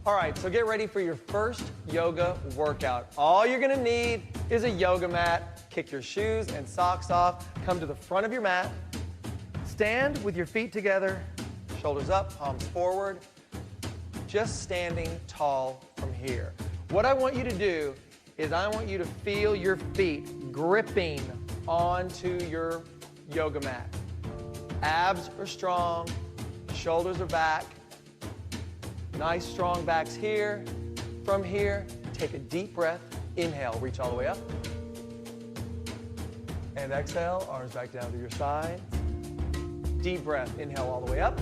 All right, so get ready for your first yoga workout. All you're gonna need is a yoga mat. Kick your shoes and socks off. Come to the front of your mat. Stand with your feet together, shoulders up, palms forward. Just standing tall from here. What I want you to do is I want you to feel your feet gripping onto your yoga mat. Abs are strong, shoulders are back. Nice strong backs here. From here, take a deep breath. Inhale, reach all the way up. And exhale, arms back down to your side. Deep breath, inhale all the way up.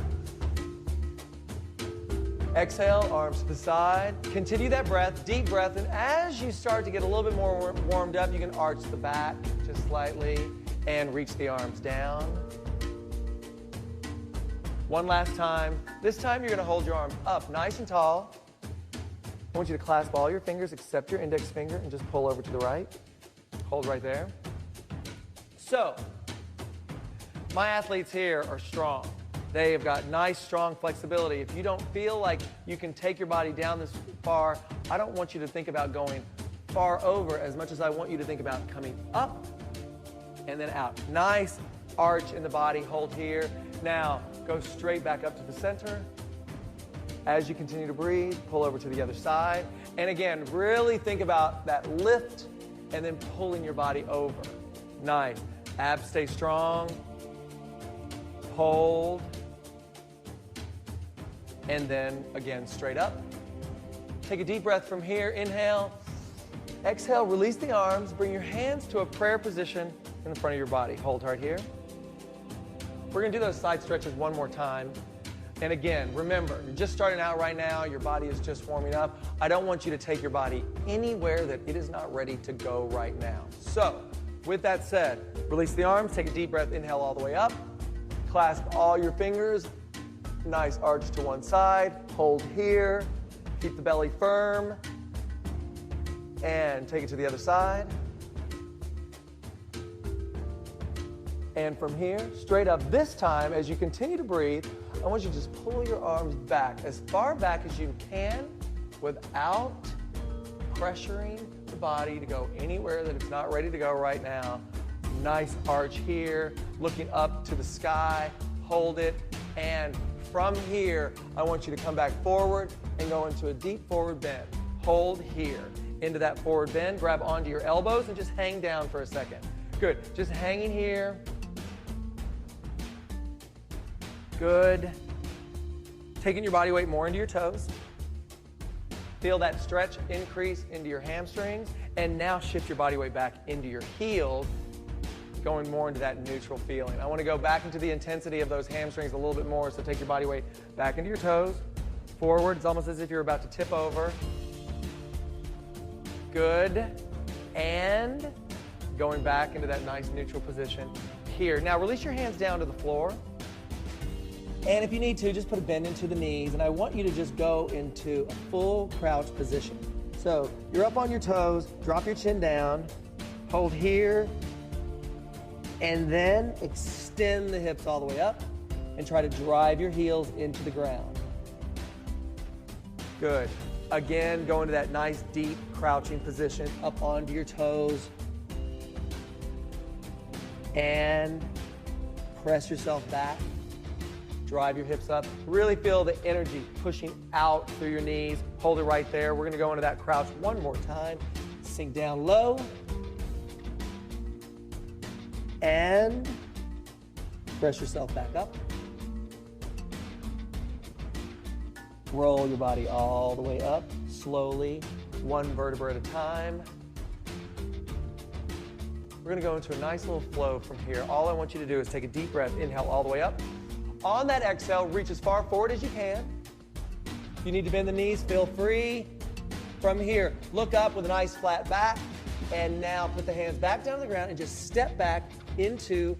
Exhale, arms to the side. Continue that breath, deep breath, and as you start to get a little bit more warmed up, you can arch the back just slightly and reach the arms down. One last time. This time you're gonna hold your arms up nice and tall. I want you to clasp all your fingers except your index finger and just pull over to the right. Hold right there. So, my athletes here are strong. They have got nice, strong flexibility. If you don't feel like you can take your body down this far, I don't want you to think about going far over as much as I want you to think about coming up and then out. Nice arch in the body, hold here. Now, go straight back up to the center. As you continue to breathe, pull over to the other side. And again, really think about that lift and then pulling your body over. Nice. Abs stay strong. Hold. And then again, straight up. Take a deep breath from here. Inhale. Exhale, release the arms. Bring your hands to a prayer position in the front of your body. Hold right here. We're gonna do those side stretches one more time. And again, remember, you're just starting out right now. Your body is just warming up. I don't want you to take your body anywhere that it is not ready to go right now. So, with that said, release the arms. Take a deep breath. Inhale all the way up. Clasp all your fingers. Nice arch to one side. Hold here. Keep the belly firm. And take it to the other side. And from here, straight up. This time, as you continue to breathe, I want you to just pull your arms back, as far back as you can, without pressuring the body to go anywhere that it's not ready to go right now. Nice arch here, looking up to the sky. Hold it. And from here, I want you to come back forward and go into a deep forward bend. Hold here. Into that forward bend. Grab onto your elbows and just hang down for a second. Good. Just hanging here. Good. Taking your body weight more into your toes. Feel that stretch increase into your hamstrings. And now shift your body weight back into your heels, going more into that neutral feeling. I want to go back into the intensity of those hamstrings a little bit more, so take your body weight back into your toes. Forward, it's almost as if you're about to tip over. Good. And going back into that nice neutral position here. Now release your hands down to the floor. And if you need to, just put a bend into the knees. And I want you to just go into a full crouch position. So you're up on your toes, drop your chin down, hold here, and then extend the hips all the way up and try to drive your heels into the ground. Good. Again, go into that nice deep crouching position, up onto your toes. And press yourself back. Drive your hips up. Really feel the energy pushing out through your knees. Hold it right there. We're going to go into that crouch one more time. Sink down low. And press yourself back up. Roll your body all the way up, slowly, one vertebra at a time. We're going to go into a nice little flow from here. All I want you to do is take a deep breath. Inhale all the way up. On that exhale, reach as far forward as you can. If you need to bend the knees, feel free. From here, look up with a nice flat back. And now put the hands back down on the ground and just step back into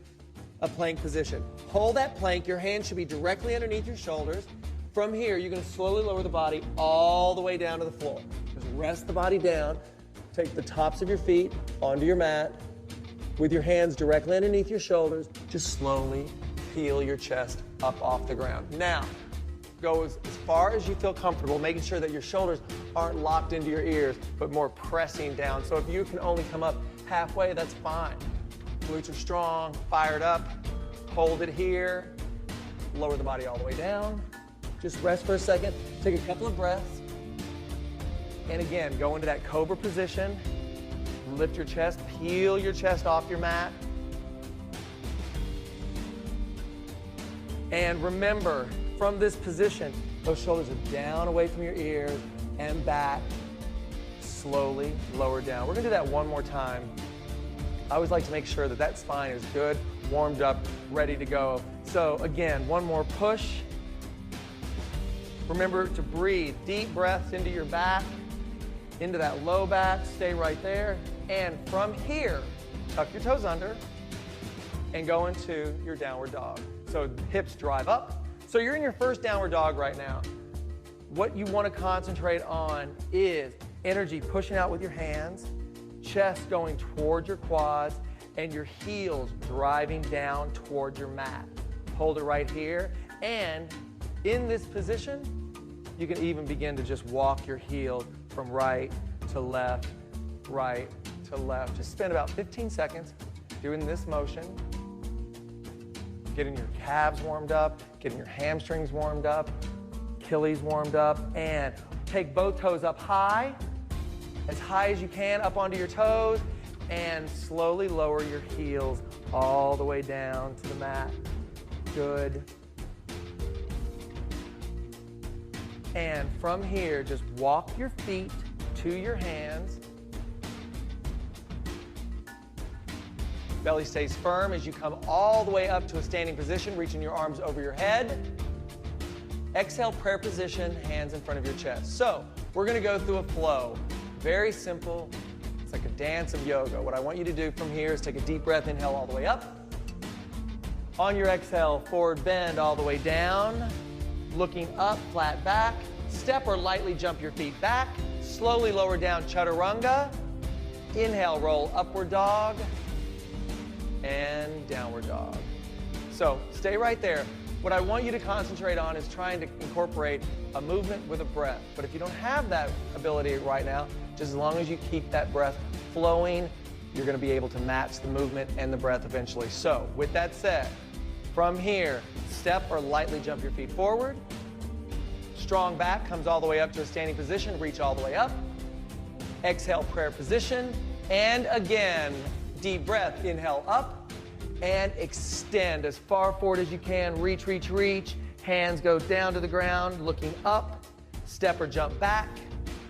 a plank position. Hold that plank. Your hands should be directly underneath your shoulders. From here, you're going to slowly lower the body all the way down to the floor. Just rest the body down. Take the tops of your feet onto your mat. With your hands directly underneath your shoulders, just slowly peel your chest up off the ground. Now, go as far as you feel comfortable, making sure that your shoulders aren't locked into your ears, but more pressing down. So if you can only come up halfway, that's fine. Glutes are strong, fired up. Hold it here. Lower the body all the way down. Just rest for a second. Take a couple of breaths. And again, go into that cobra position. Lift your chest, peel your chest off your mat. And remember, from this position, those shoulders are down away from your ears and back. Slowly lower down. We're gonna do that one more time. I always like to make sure that that spine is good, warmed up, ready to go. So again, one more push. Remember to breathe. Deep breaths into your back, into that low back. Stay right there. And from here, tuck your toes under and go into your downward dog. So hips drive up. So you're in your first downward dog right now. What you want to concentrate on is energy pushing out with your hands, chest going towards your quads, and your heels driving down towards your mat. Hold it right here. And in this position, you can even begin to just walk your heel from right to left, right to left. Just spend about 15 seconds doing this motion, getting your calves warmed up, getting your hamstrings warmed up, Achilles warmed up, and take both toes up high as you can, up onto your toes, and slowly lower your heels all the way down to the mat. Good. And from here, just walk your feet to your hands. Belly stays firm as you come all the way up to a standing position, reaching your arms over your head. Exhale, prayer position, hands in front of your chest. So we're going to go through a flow. Very simple. It's like a dance of yoga. What I want you to do from here is take a deep breath, inhale all the way up. On your exhale, forward bend all the way down. Looking up, flat back. Step or lightly jump your feet back. Slowly lower down, chaturanga. Inhale, roll upward dog. And downward dog. So stay right there. What I want you to concentrate on is trying to incorporate a movement with a breath. But if you don't have that ability right now, just as long as you keep that breath flowing, you're going to be able to match the movement and the breath eventually. So with that said, from here, step or lightly jump your feet forward. Strong back comes all the way up to a standing position. Reach all the way up. Exhale, prayer position. And again, deep breath, inhale up. And extend as far forward as you can. Reach, reach, reach. Hands go down to the ground, looking up. Step or jump back.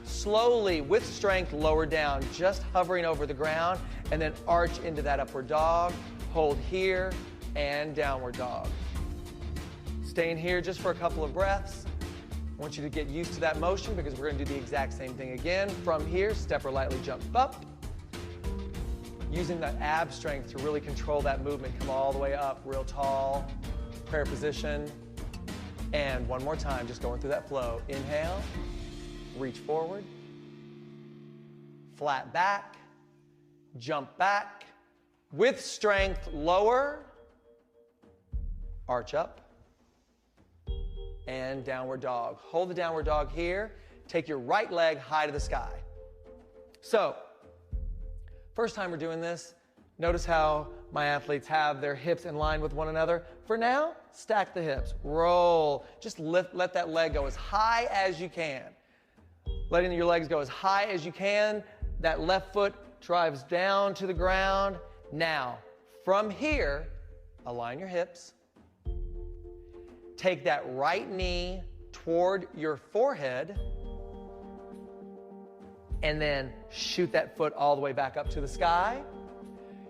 Slowly, with strength, lower down, just hovering over the ground. And then arch into that upward dog. Hold here and downward dog. Staying here just for a couple of breaths. I want you to get used to that motion because we're going to do the exact same thing again. From here, step or lightly jump up. Using that ab strength to really control that movement. Come all the way up, real tall, prayer position. And one more time, just going through that flow. Inhale, reach forward, flat back, jump back. With strength, lower, arch up, and downward dog. Hold the downward dog here. Take your right leg high to the sky. So, first time we're doing this, notice how my athletes have their hips in line with one another. For now, stack the hips, roll. Just let that leg go as high as you can. Letting your legs go as high as you can. That left foot drives down to the ground. Now, from here, align your hips. Take that right knee toward your forehead. And then shoot that foot all the way back up to the sky.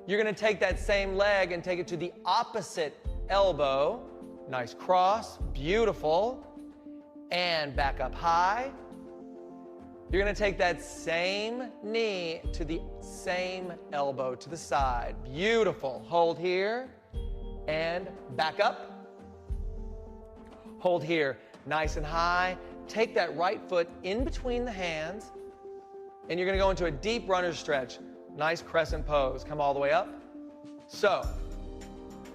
You're going to take that same leg and take it to the opposite elbow. Nice cross, beautiful. And back up high. You're going to take that same knee to the same elbow to the side. Beautiful. Hold here and back up. Hold here, nice and high. Take that right foot in between the hands. And you're going to go into a deep runner's stretch. Nice crescent pose. Come all the way up. So,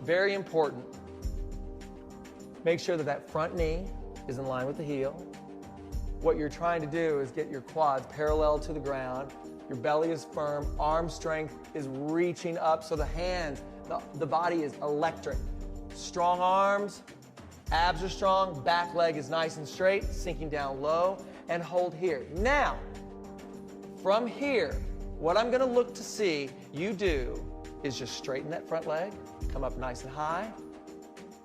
very important. Make sure that that front knee is in line with the heel. What you're trying to do is get your quads parallel to the ground. Your belly is firm, arm strength is reaching up, so the hands, the body is electric. Strong arms, abs are strong, back leg is nice and straight, sinking down low, and hold here. Now, from here, what I'm gonna look to see you do is just straighten that front leg, come up nice and high,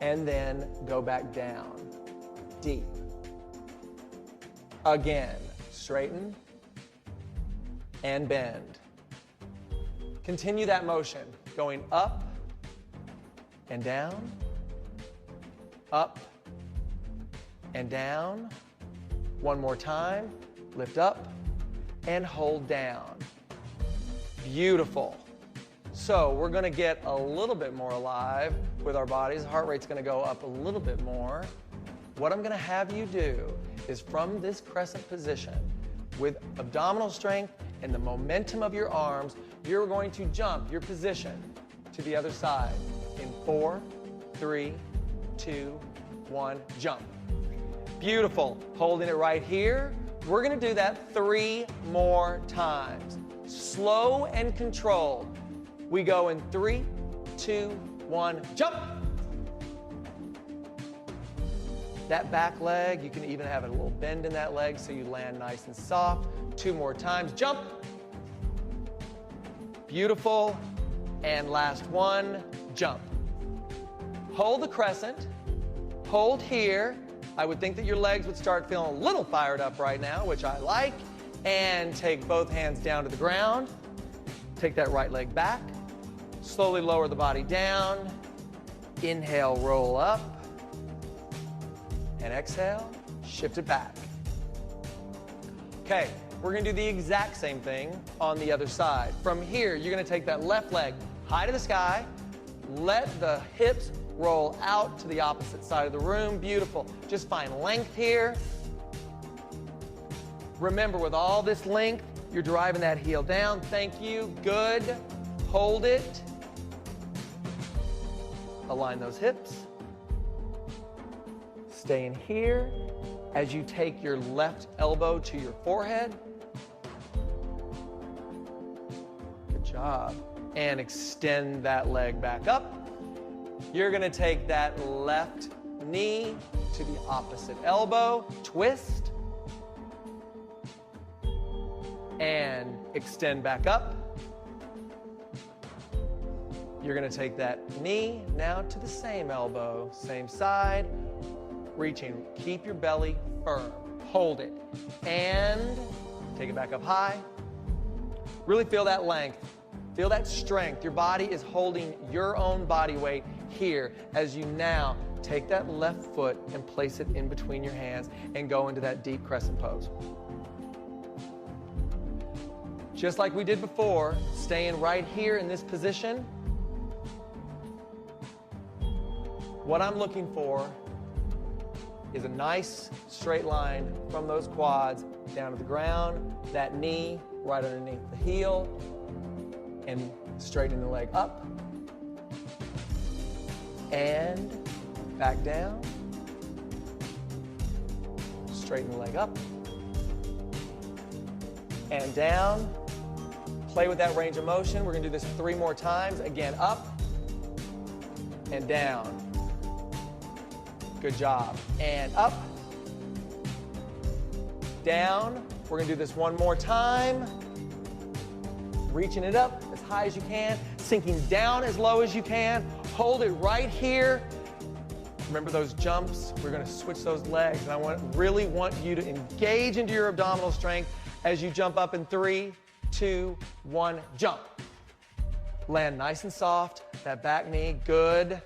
and then go back down, deep. Again, straighten and bend. Continue that motion, going up and down, up and down. One more time, lift up and hold down. Beautiful. So we're gonna get a little bit more alive with our bodies. Heart rate's gonna go up a little bit more. What I'm gonna have you do is from this crescent position, with abdominal strength and the momentum of your arms, you're going to jump your position to the other side in 4, 3, 2, 1, jump. Beautiful. Holding it right here. We're gonna do that 3 more times. Slow and controlled. We go in 3, 2, 1, jump. That back leg, you can even have a little bend in that leg so you land nice and soft. 2 more times, jump. Beautiful. And last one, jump. Hold the crescent, hold here. I would think that your legs would start feeling a little fired up right now, which I like. And take both hands down to the ground. Take that right leg back. Slowly lower the body down. Inhale, roll up. And exhale, shift it back. Okay, we're gonna do the exact same thing on the other side. From here, you're gonna take that left leg high to the sky. Let the hips roll out to the opposite side of the room. Beautiful. Just find length here. Remember, with all this length, you're driving that heel down. Thank you. Good. Hold it. Align those hips. Stay in here as you take your left elbow to your forehead. Good job. And extend that leg back up. You're gonna take that left knee to the opposite elbow, twist, and extend back up. You're gonna take that knee now to the same elbow, same side, reaching. Keep your belly firm. Hold it. And take it back up high. Really feel that length. Feel that strength. Your body is holding your own body weight here as you now take that left foot and place it in between your hands and go into that deep crescent pose. Just like we did before, staying right here in this position. What I'm looking for is a nice straight line from those quads down to the ground, that knee right underneath the heel, and straightening the leg up and back down. Straighten the leg up and down. Play with that range of motion. We're gonna do this 3 more times. Again, up and down. Good job. And up, down. We're gonna do this 1 more time. Reaching it up as high as you can, sinking down as low as you can. Hold it right here. Remember those jumps? We're gonna switch those legs, and I really want you to engage into your abdominal strength as you jump up in 3, 2, 1, jump. Land nice and soft, that back knee, good.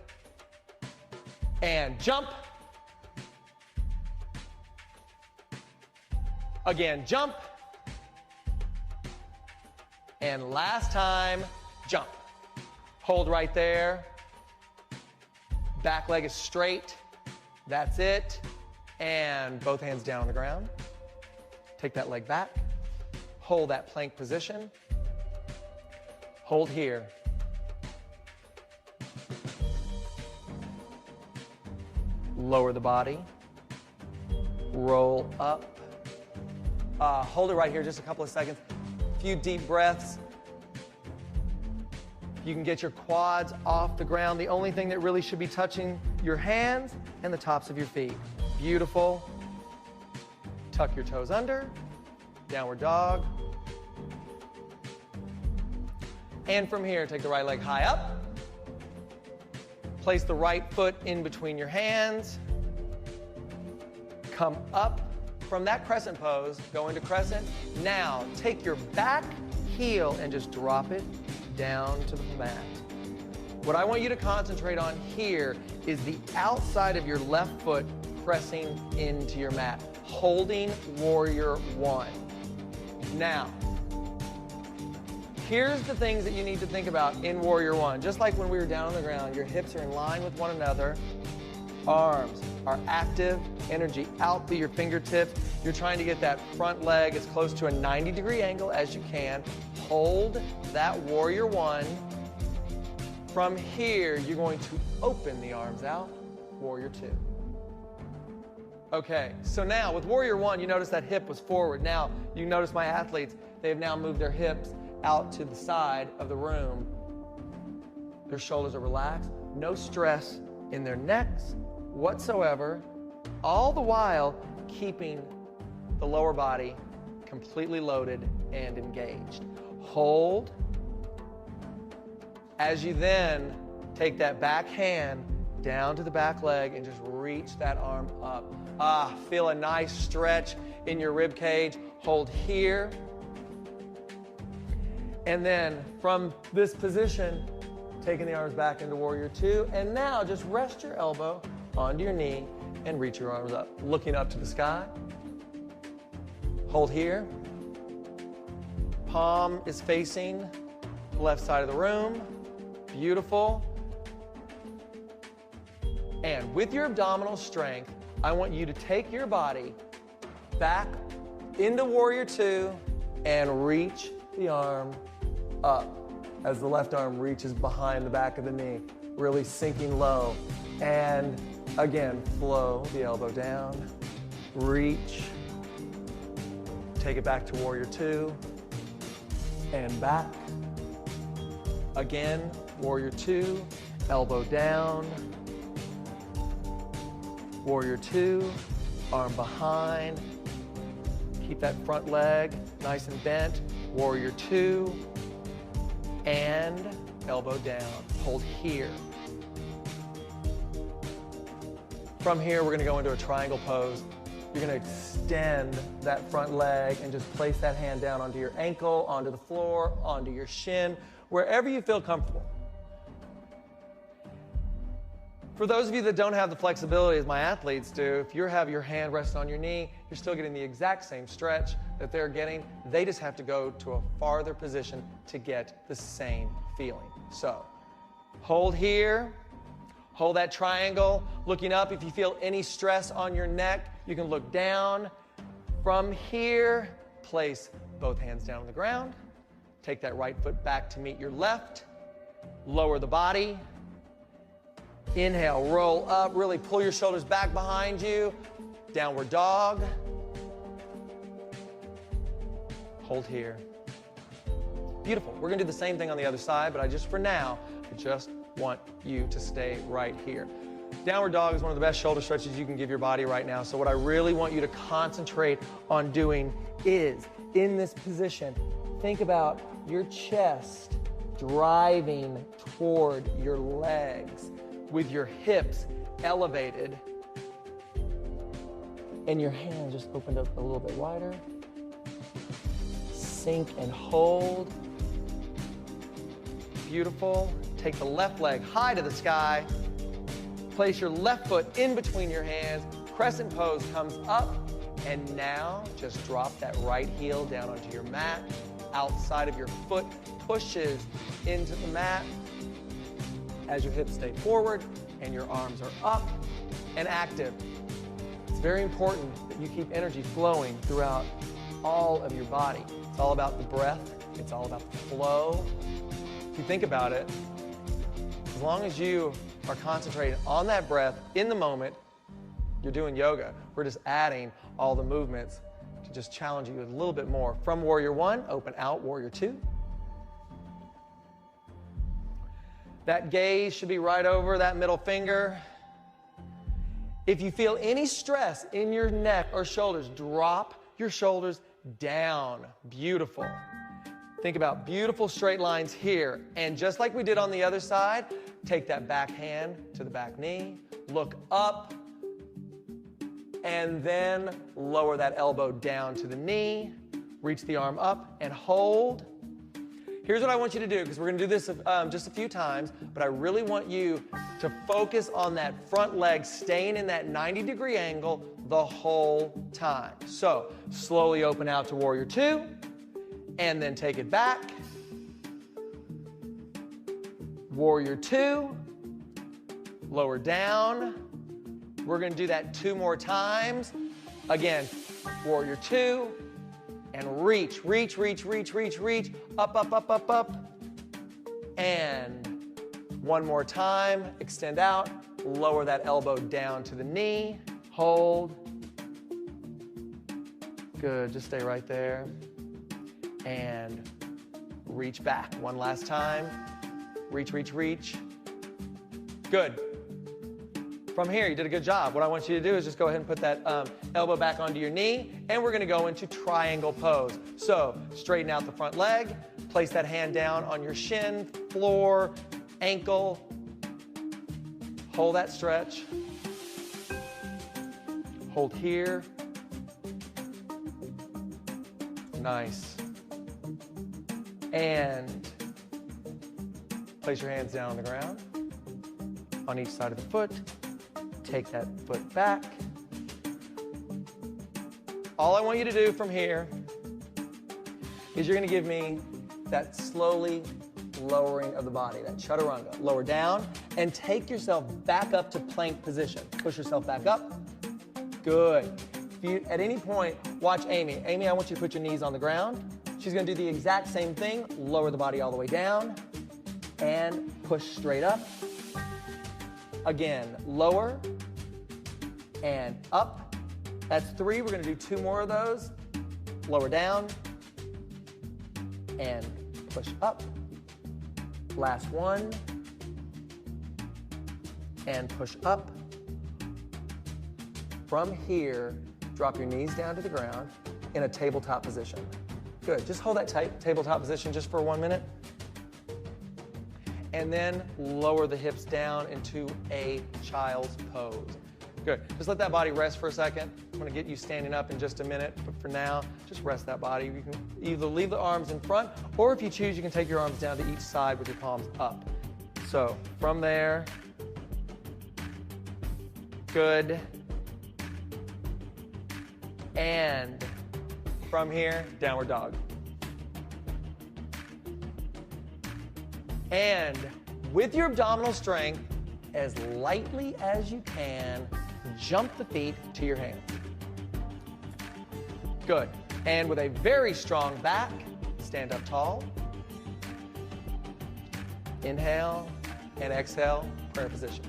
And jump. Again, jump. And last time, jump. Hold right there. Back leg is straight. That's it. And both hands down on the ground. Take that leg back. Hold that plank position. Hold here. Lower the body. roll up. Hold it right here just a couple of seconds. A few deep breaths. You can get your quads off the ground. The only thing that really should be touching your hands and the tops of your feet. Beautiful. Tuck your toes under. Downward dog. And from here, take the right leg high up. Place the right foot in between your hands. Come up from that crescent pose, go into crescent. Now, take your back heel and just drop it down to the mat. What I want you to concentrate on here is the outside of your left foot pressing into your mat, holding warrior one. Now, here's the things that you need to think about in warrior one. Just like when we were down on the ground, your hips are in line with one another. Arms are active, energy out through your fingertips. You're trying to get that front leg as close to a 90-degree angle as you can. Hold that warrior one. From here, you're going to open the arms out, warrior two. Okay, so now with warrior one, you notice that hip was forward. Now, you notice my athletes, they have now moved their hips out to the side of the room. Their shoulders are relaxed, no stress in their necks whatsoever, all the while keeping the lower body completely loaded and engaged. Hold. As you then take that back hand down to the back leg and just reach that arm up. Feel a nice stretch in your rib cage. Hold here. And then from this position, taking the arms back into warrior two. And now just rest your elbow onto your knee and reach your arms up. Looking up to the sky. Hold here. Palm is facing the left side of the room. Beautiful. And with your abdominal strength, I want you to take your body back into warrior two and reach the arm up as the left arm reaches behind the back of the knee, really sinking low. And again, flow the elbow down, reach, take it back to warrior two, and back. Again, warrior two, elbow down, warrior two, arm behind, keep that front leg nice and bent, warrior two, and elbow down. Hold here. From here, we're gonna go into a triangle pose. You're gonna extend that front leg and just place that hand down onto your ankle, onto the floor, onto your shin, wherever you feel comfortable. For those of you that don't have the flexibility as my athletes do, if you have your hand rested on your knee, you're still getting the exact same stretch that they're getting. They just have to go to a farther position to get the same feeling. So, hold here, hold that triangle, looking up. If you feel any stress on your neck, you can look down. From here, place both hands down on the ground. Take that right foot back to meet your left. Lower the body. Inhale, roll up, really pull your shoulders back behind you. Downward dog. Hold here. Beautiful. We're gonna do the same thing on the other side, but I just want you to stay right here. Downward dog is one of the best shoulder stretches you can give your body right now. So what I really want you to concentrate on doing is, in this position, think about your chest driving toward your legs, with your hips elevated and your hands just opened up a little bit wider. Sink and hold. Beautiful. Take the left leg high to the sky. Place your left foot in between your hands. Crescent pose comes up. And now just drop that right heel down onto your mat. Outside of your foot pushes into the mat. As your hips stay forward and your arms are up and active. It's very important that you keep energy flowing throughout all of your body. It's all about the breath. It's all about the flow. If you think about it, as long as you are concentrated on that breath in the moment, You're doing yoga. We're just adding all the movements to just challenge you a little bit more. From warrior one, open out, warrior two. That gaze should be right over that middle finger. If you feel any stress in your neck or shoulders, drop your shoulders down. Beautiful. Think about beautiful straight lines here. And just like we did on the other side, take that back hand to the back knee, look up, and then lower that elbow down to the knee, reach the arm up and hold. Here's what I want you to do, because we're going to do this just a few times, but I really want you to focus on that front leg staying in that 90-degree angle the whole time. So slowly open out to warrior two, and then take it back. Warrior two, lower down. We're going to do that 2 more times. Again, warrior two, and reach, reach, reach, reach, reach, reach, up, up, up, up, up. And 1 more time, extend out, lower that elbow down to the knee, hold. Good, just stay right there. And reach back. 1 last time. Reach, reach, reach. Good. From here, you did a good job. What I want you to do is just go ahead and put that elbow back onto your knee, and we're going to go into triangle pose. So straighten out the front leg, place that hand down on your shin, floor, ankle. Hold that stretch. Hold here. Nice. And place your hands down on the ground on each side of the foot. Take that foot back. All I want you to do from here is you're going to give me that slowly lowering of the body, that chaturanga. Lower down and take yourself back up to plank position. Push yourself back up. Good. If you, at any point, watch Amy. Amy, I want you to put your knees on the ground. She's going to do the exact same thing. Lower the body all the way down and push straight up. Again, lower and up. That's 3. We're going to do 2 more of those. Lower down and push up. Last 1 and push up. From here, drop your knees down to the ground in a tabletop position. Good. Just hold that tight tabletop position just for 1 minute. And then lower the hips down into a child's pose. Good. Just let that body rest for a second. I'm going to get you standing up in just a minute, but for now, just rest that body. You can either leave the arms in front, or if you choose, you can take your arms down to each side with your palms up. So from there, good. And from here, downward dog. And with your abdominal strength, as lightly as you can, jump the feet to your hands. Good. And with a very strong back, stand up tall. Inhale and exhale, prayer position.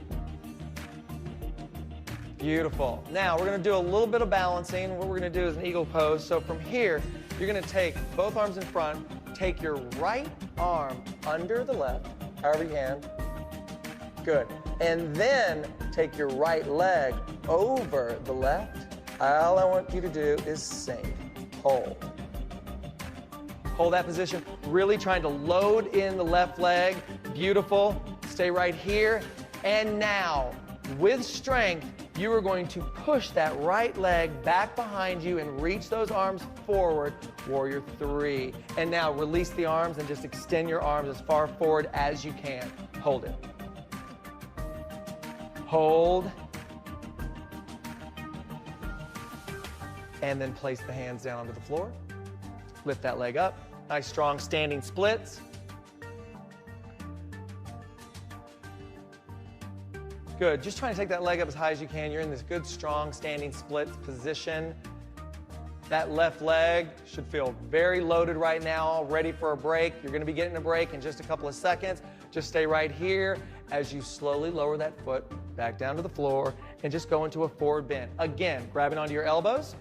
Beautiful. Now we're going to do a little bit of balancing. What we're going to do is an eagle pose. So from here, you're going to take both arms in front, take your right arm under the left, however you can. Good. And then take your right leg over the left. All I want you to do is sink. Hold. Hold that position. Really trying to load in the left leg. Beautiful. Stay right here. And now, with strength, you are going to push that right leg back behind you and reach those arms forward. Warrior 3. And now release the arms and just extend your arms as far forward as you can. Hold it. Hold. And then place the hands down onto the floor. Lift that leg up. Nice strong standing splits. Good. Just trying to take that leg up as high as you can. You're in this good, strong standing splits position. That left leg should feel very loaded right now, ready for a break. You're going to be getting a break in just a couple of seconds. Just stay right here as you slowly lower that foot back down to the floor and just go into a forward bend. Again, grabbing onto your elbows.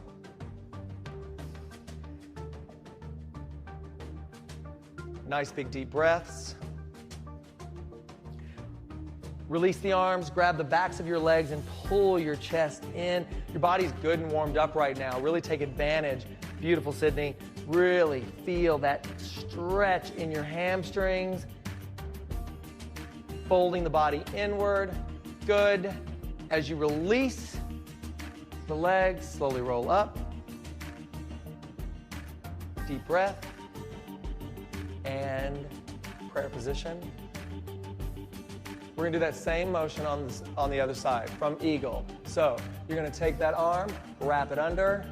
Nice big deep breaths. Release the arms, grab the backs of your legs and pull your chest in. Your body's good and warmed up right now. Really take advantage. Beautiful, Sydney. Really feel that stretch in your hamstrings. Folding the body inward. Good. As you release the legs, slowly roll up. Deep breath. And prayer position. We're going to do that same motion on the other side, from eagle. So you're going to take that arm, wrap it under,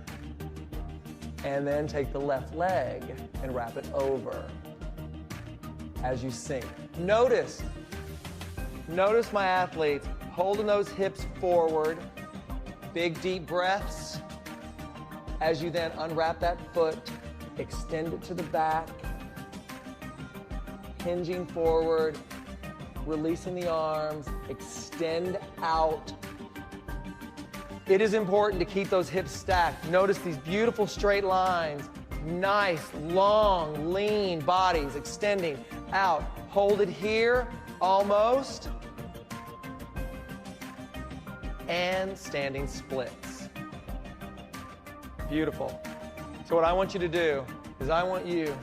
and then take the left leg and wrap it over as you sink. Notice my athletes holding those hips forward, big deep breaths. As you then unwrap that foot, extend it to the back, hinging forward, releasing the arms, extend out. It is important to keep those hips stacked. Notice these beautiful straight lines. Nice, long, lean bodies extending out. Hold it here, almost. And standing splits. Beautiful. So what I want you to do is I want you to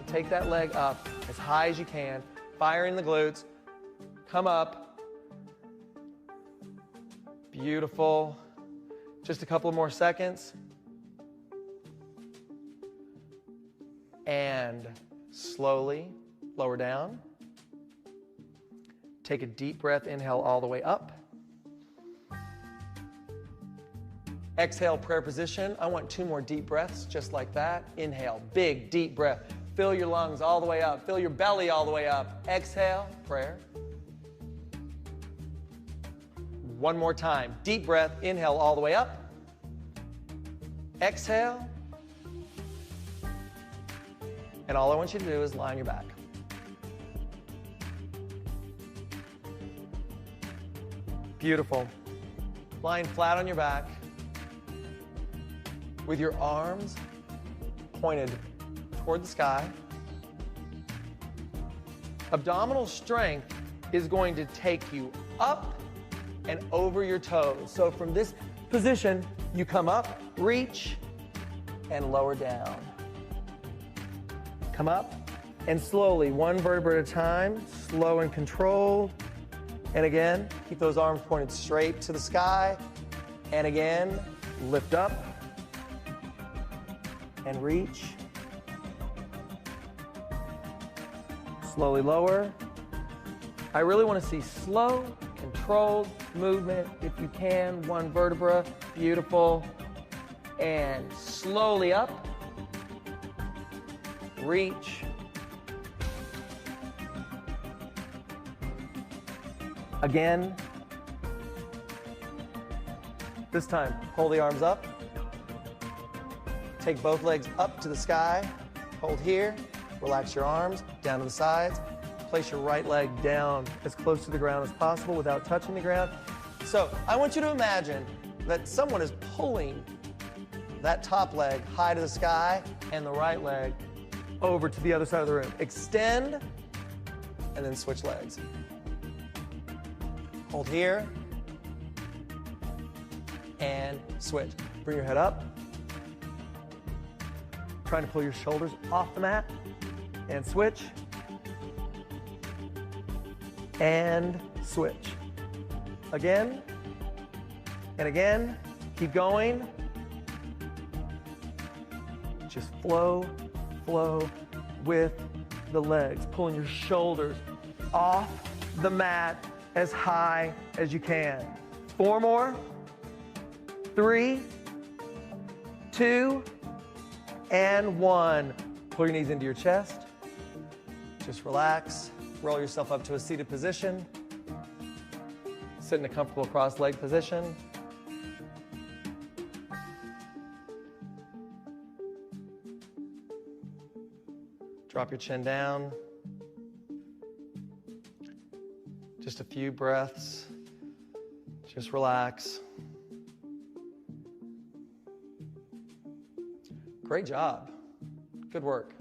take that leg up as high as you can, firing the glutes. Come up. Beautiful. Just a couple more seconds. And slowly lower down. Take a deep breath. Inhale all the way up. Exhale, prayer position. I want 2 more deep breaths just like that. Inhale, big deep breath. Fill your lungs all the way up. Fill your belly all the way up. Exhale, prayer. One more time. Deep breath. Inhale all the way up. Exhale. And all I want you to do is lie on your back. Beautiful. Lying flat on your back with your arms pointed toward the sky. Abdominal strength is going to take you up and over your toes. So from this position, you come up, reach, and lower down. Come up, and slowly, one vertebra at a time, slow and controlled. And again, keep those arms pointed straight to the sky. And again, lift up and reach. Slowly lower. I really want to see slow, controlled movement, if you can, one vertebra, beautiful, and slowly up, reach, again, this time, pull the arms up, take both legs up to the sky, hold here, relax your arms, down to the sides. Place your right leg down as close to the ground as possible without touching the ground. So I want you to imagine that someone is pulling that top leg high to the sky and the right leg over to the other side of the room. Extend and then switch legs. Hold here and switch. Bring your head up. Trying to pull your shoulders off the mat and switch. And switch. Again, and again. Keep going. Just flow with the legs. Pulling your shoulders off the mat as high as you can. 4 more. 3, 2, and 1. Pull your knees into your chest. Just relax. Roll yourself up to a seated position. Sit in a comfortable cross-leg position. Drop your chin down. Just a few breaths. Just relax. Great job. Good work.